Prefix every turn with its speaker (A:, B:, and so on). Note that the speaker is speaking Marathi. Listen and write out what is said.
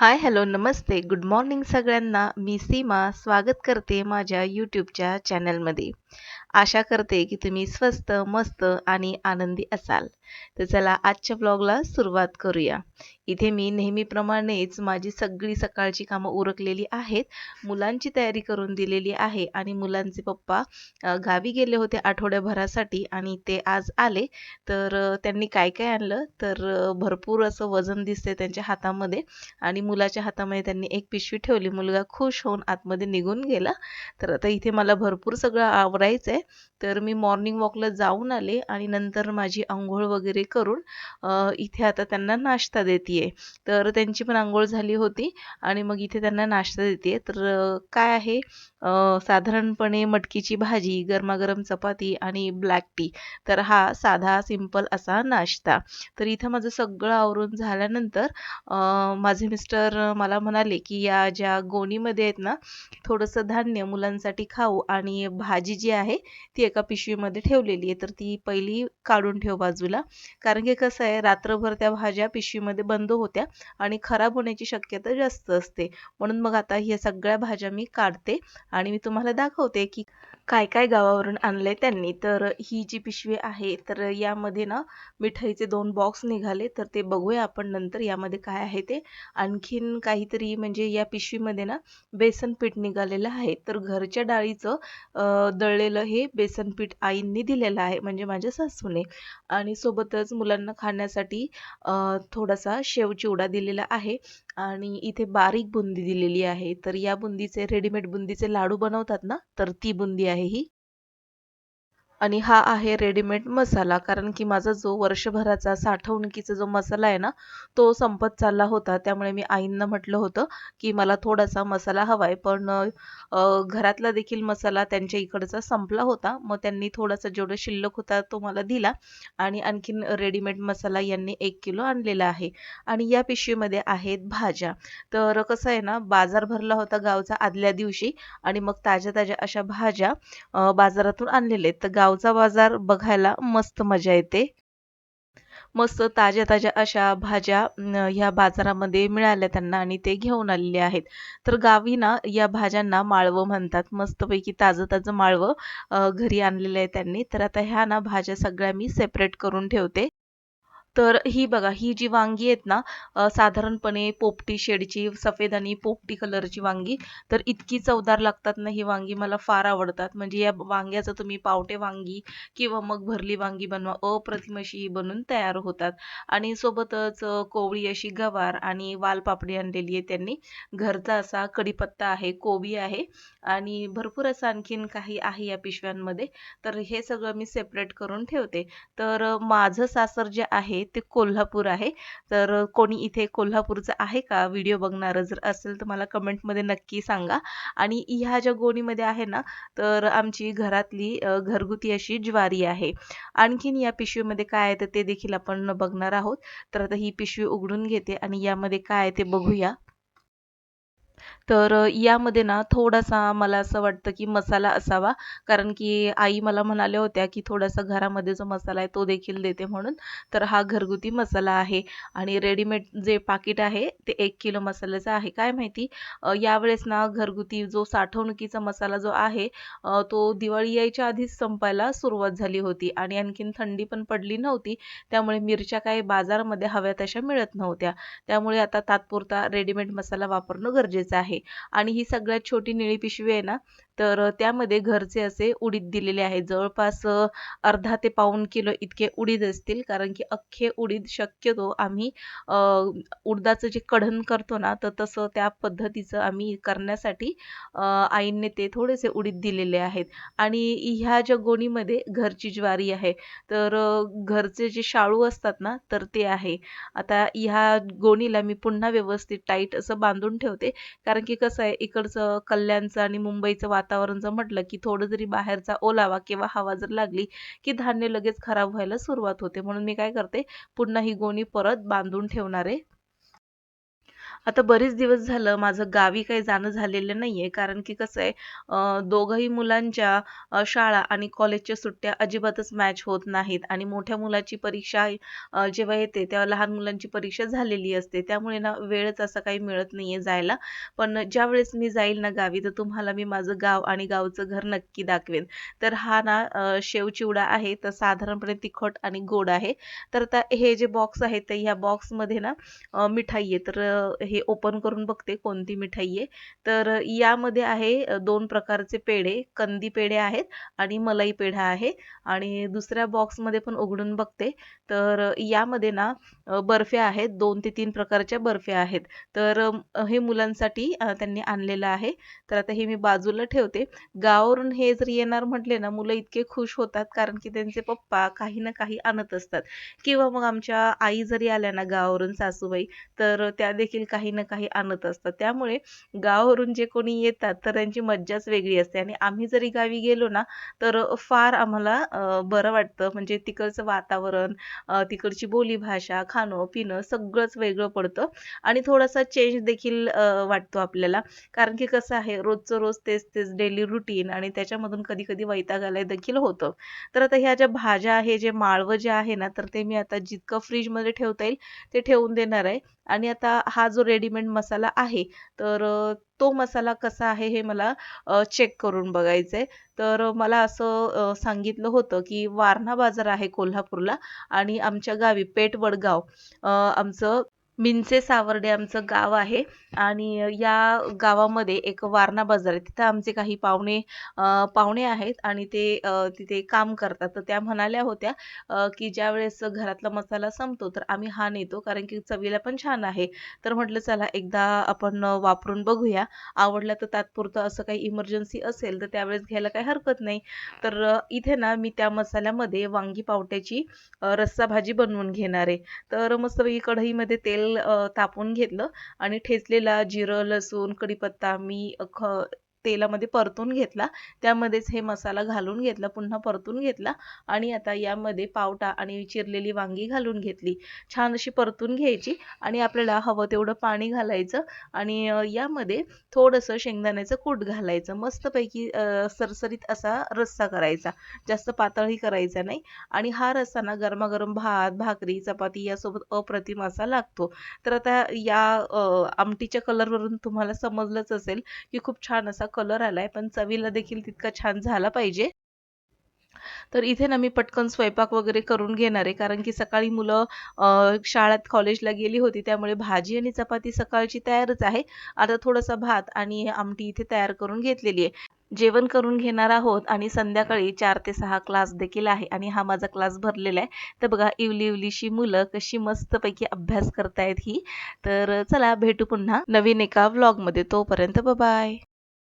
A: हाय, हॅलो, नमस्ते, गुड मॉर्निंग सगळ्यांना. मी सीमा स्वागत करते माझ्या यूट्यूबच्या चॅनलमध्ये. आशा करते की तुम्ही स्वस्त, मस्त आणि आनंदी असाल. तर चला आजच्या ब्लॉगला सुरुवात करूया. इथे मी नेहमीप्रमाणेच माझी सगळी सकाळची कामं उरकलेली आहेत. मुलांची तयारी करून दिलेली आहे आणि मुलांचे पप्पा गावी गेले होते आठवड्याभरासाठी आणि ते आज आले. तर त्यांनी काय काय आणलं तर भरपूर असं वजन दिसते त्यांच्या हातामध्ये आणि मुलाच्या हातामध्ये त्यांनी एक पिशवी ठेवली. मुलगा खुश होऊन आतमध्ये निघून गेला. तर आता इथे मला भरपूर सगळं आवरायचं आहे. तर मी मॉर्निंग वॉकला जाऊन आले आणि नंतर माझी अंघोळ वगैरे करून इथे आता त्यांना नाश्ता देते. तर त्यांची पण अंघोळ झाली होती आणि मग इथे त्यांना नाश्ता देते. तर काय आहे साधारणपणे मटकीची भाजी, गरमागरम चपाती आणि ब्लॅक टी. तर हा साधा सिंपल असा नाश्ता. तर इथं माझं सगळं आवरून झाल्यानंतर माझे मिस्टर मला म्हणाले, की या ज्या गोणीमध्ये आहेत ना, थोडंसं धान्य मुलांसाठी खाऊ आणि भाजी जी आहे ती एका पिशवीमध्ये ठेवलेली आहे. तर ती पहिली काढून ठेव बाजूला. कारण की कसं आहे रात्रभर त्या भाज्या पिशवीमध्ये बंद होत्या आणि खराब होण्याची शक्यता जास्त असते. म्हणून मग आता ह्या सगळ्या भाज्या मी काढते आणि मी तुम्हाला दाखवते, की काय काय गावावरून आणलंय त्यांनी. तर ही जी पिशवी आहे तर यामध्ये ना मिठाईचे 2 बॉक्स निघाले. तर ते बघूया आपण नंतर यामध्ये काय आहे ते. आणखीन काहीतरी म्हणजे या पिशवीमध्ये ना बेसन पीठ निघालेलं आहे. तर घरच्या डाळीचं दळलेलं हे बेसन पीठ आईंनी दिलेलं आहे म्हणजे माझ्या सासूने. आणि सोबतच मुलांना खाण्यासाठी थोडासा शेव चिवडा दिलेला आहे आणि इथे बारीक बुंदी दिलेली आहे. तर या बुंदीचे रेडीमेड बुंदीचे लाडू बनवतात ना, तर ती बुंदी आहे ही. आणि हा आहे रेडीमेड मसाला. कारण की माझा जो वर्षभराचा साठवणुकीचा जो मसाला आहे ना, तो संपत चालला होता. त्यामुळे मी आईंना म्हटलं होतं, की मला थोडासा मसाला हवा आहे. पण घरातला देखील मसाला त्यांच्या इकडचा संपला होता. मग त्यांनी थोडासा जेवढा शिल्लक होता तो मला दिला आणि आणखीन रेडीमेड मसाला यांनी 1 किलो आणलेला आहे. आणि या पिशवीमध्ये आहेत भाज्या. तर कसं आहे ना, बाजार भरला होता गावचा आदल्या दिवशी आणि मग ताज्या-ताज्या अशा भाज्या बाजारातून आणलेले आहेत. तर गावचा बाजार बघायला मस्त मजा येते. मस्त ताज्या-ताज्या अशा भाज्या ह्या बाजारामध्ये मिळाल्या त्यांना आणि ते घेऊन आलेले आहेत. तर गावी ना या भाज्यांना माळवं म्हणतात. मस्तपैकी ताजं-ताजं माळवं घरी आणलेलं आहे त्यांनी. तर आता ह्या ना भाज्या सगळ्या मी सेपरेट करून ठेवते. तर ही बघा, ही जी वांगी आहेत ना, साधारणपणे पोपटी शेडची, सफेद आणि पोपटी कलरची वांगी, तर इतकी चवदार लागतात ना ही वांगी, मला फार आवडतात. म्हणजे या वांग्याचं तुम्ही पावटे वांगी किंवा मग भरली वांगी बनवा, अप्रतिम अशी ही बनून तयार होतात. आणि सोबतच कोवळी अशी गवार आणि वालपापडी आणलेली आहे त्यांनी. घरचा असा कढीपत्ता आहे, कोबी आहे आणि भरपूर असं आणखीन काही आहे या पिशव्यांमध्ये. तर हे सगळं मी सेपरेट करून ठेवते. तर माझं सासर जे आहे ते कोल्हापूर आहे. तर कोणी इथे कोल्हापूरचं आहे का व्हिडिओ बघणारं जर असेल तर मला कमेंटमध्ये नक्की सांगा. आणि ह्या ज्या गोणीमध्ये आहे ना, तर आमची घरातली घरगुती अशी ज्वारी आहे. आणखीन या पिशवीमध्ये काय आहे तर ते देखील आपण बघणार आहोत. तर आता ही पिशवी उघडून घेते आणि यामध्ये काय आहे ते बघूया. तर यामध्ये ना थोडासा मला असं वाटतं की मसाला असावा. कारण की आई मला म्हणाल्या होत्या की थोडासा घरामध्ये जो मसाला आहे तो देखील देते म्हणून. तर हा घरगुती मसाला आहे आणि रेडीमेड जे पाकीट आहे ते 1 किलो मसाल्याचं आहे. काय माहिती यावेळेस ना घरगुती जो साठवणुकीचा मसाला जो आहे तो दिवाळी यायच्या आधीच संपायला सुरुवात झाली होती आणि आणखीन थंडी पण पडली नव्हती. त्यामुळे मिरच्या काही बाजारामध्ये हव्या तशा मिळत नव्हत्या. त्यामुळे आता तात्पुरता रेडीमेड मसाला वापरणं गरजेचं आहे. आणि ही सगळ्यात छोटी निळी पिशवी आहे ना, तर त्यामध्ये घरचे असे उडीद दिलेले आहेत. जवळपास अर्धा ते पाऊण किलो इतके उडीद असतील. कारण की अख्खे उडीद शक्यतो आम्ही अ, उडदाचं जे कढण करतो ना, तर तसं त्या पद्धतीचं आम्ही करण्यासाठी आईंनी ते थोडेसे उडीद दिलेले आहेत. आणि ह्या ज्या गोणीमध्ये घरची ज्वारी आहे, तर घरचे जे शाळू असतात ना, तर ते आहे. आता ह्या गोणीला मी पुन्हा व्यवस्थित टाईट असं बांधून ठेवते. कारण की कसं आहे इकडचं कल्याणचं आणि मुंबईचं वातावरण जर म्हटलं की थोडं जरी बाहेरचा ओलावा किंवा हवा जर लागली की धान्य लगेच खराब व्हायला सुरुवात होते. म्हणून मी काय करते पुन्हा ही गोणी परत बांधून ठेवणार आहे. आता बरेच दिवस झालं माझं गावी काही जाणं झालेलं नाहीये. कारण की कसं आहे दोघंही मुलांच्या शाळा आणि कॉलेजच्या सुट्ट्या अजिबातच मॅच होत नाहीत आणि मोठ्या मुलाची परीक्षा जेव्हा येते तेव्हा लहान मुलांची परीक्षा झालेली असते. त्यामुळे ना वेळच असा काही मिळत नाहीये जायला. पण ज्यावेळेस मी जाईल ना गावी तर तुम्हाला मी माझं गाव आणि गावचं घर नक्की दाखवेन. तर हा ना शेवचिवडा आहे तर साधारणपणे तिखट आणि गोड आहे. तर आता हे जे बॉक्स आहे तर ह्या बॉक्समध्ये ना मिठाई आहे. तर हे ओपन करून बघते कोणती मिठाई आहे. तर यामध्ये आहे 2 प्रकारचे पेढे, कंदी पेढे आहेत आणि मलाई पेढा आहे आणि दुसऱ्या बॉक्समध्ये पण उघडून बघते. तर यामध्ये ना बर्फ्या आहेत. 2 ते 3 प्रकारच्या बर्फ्या आहेत. तर हे मुलांसाठी त्यांनी आणलेलं आहे. तर आता हे मी बाजूला ठेवते. गावावरून हे जर येणार म्हटले ना, मुलं इतके खुश होतात कारण की त्यांचे पप्पा काही ना काही आणत असतात किंवा मग आमच्या आई जरी आल्या ना गावावरून सासूबाई, तर त्या देखील काही ना काही आणत असतात. त्यामुळे गावावरून जे कोणी येतात, तर त्यांची मज्जाच वेगळी असते आणि आम्ही जरी गावी गेलो ना, तर फार आम्हाला बरं वाटतं. म्हणजे तिकडचं वातावरण, तिकडची बोलीभाषा, खाणं-पिणं सगळंच वेगळं पडतं आणि थोडासा चेंज देखील वाटतो आपल्याला. कारण की कसं आहे, रोजचं रोज तेच-तेच डेली रूटीन आणि त्याच्यामधून कधी-कधी वैताग आलाय देखील होतं. तर आता ह्या ज्या भाज्या आहे, जे माळवं जे आहे ना, तर ते मी आता जितकं फ्रिजमध्ये ठेवता येईल, ते ठेवून देणार आहे. आणि आता हा जो रेडीमेड मसाला आहे, तर तो मसाला कसा आहे हे मला चेक करून बघायचंय. तर मला असं सांगितलं होतं, की वारणा बाजार आहे कोल्हापूरला आणि आमच्या गावी पेठ वडगाव आमचं मिंचे सावर्डे आमचं गाव आहे आणि या गावामध्ये एक वारणा बाजार आहे. तिथं आमचे काही पाहुणे आहेत आणि ते तिथे काम करतात. तर त्या म्हणाल्या होत्या की ज्यावेळेस घरातला मसाला संपतो, तर आम्ही हा नेतो कारण की चवीला पण छान आहे. तर म्हटलं चला एकदा आपण वापरून बघूया. आवडला तर तात्पुरतं असं काही इमर्जन्सी असेल, तर त्यावेळेस घ्यायला काही हरकत नाही. तर इथे ना मी त्या मसाल्यामध्ये वांगी पावट्याची रस्सा भाजी बनवून घेणार आहे. तर मस्तपैकी कढईमध्ये तेल तापवून घेतलं आणि ठेचलेला जिरं, लसूण, कढीपत्ता मी तेलामध्ये परतून घेतला. त्यामध्येच हे मसाला घालून घेतला, पुन्हा परतून घेतला आणि आता यामध्ये पावटा आणि चिरलेली वांगी घालून घेतली. छान अशी परतून घ्यायची आणि आपल्याला हवं तेवढं पाणी घालायचं आणि यामध्ये थोडंसं शेंगदाण्याचं कूट घालायचं. मस्तपैकी सरसरीत असा रस्सा करायचा. जास्त पातळही करायचा नाही आणि हा रस्सा ना गरमागरम भात, भाकरी, चपाती यासोबत अप्रतिम असा लागतो. तर आता या आमटीच्या कलरवरून तुम्हाला समजलंच असेल, की खूप छान असा कलर आलाय, पण चवीला देखील तितका छान झाला पाहिजे. तर इथे ना मी पटकन स्वयंपाक वगैरे करून घेणार आहे, कारण की सकाळी मुलं शाळेत, कॉलेजला गेली होती, त्यामुळे भाजी आणि चपाती सकाळची तयारच आहे. आता थोडासा भात आणि आमटी इथे तयार करून घेतलेली आहे. जेवण करून घेणार आहोत आणि संध्याकाळी 4 ते 6 क्लास देखील आहे आणि हा माझा क्लास भरलेला आहे. तर बघा इवली-इवलीशी मुलं कशी मस्तपैकी अभ्यास करतायत ही. तर चला भेटू पुन्हा नवीन एका व्लॉगमध्ये. तोपर्यंत बाय.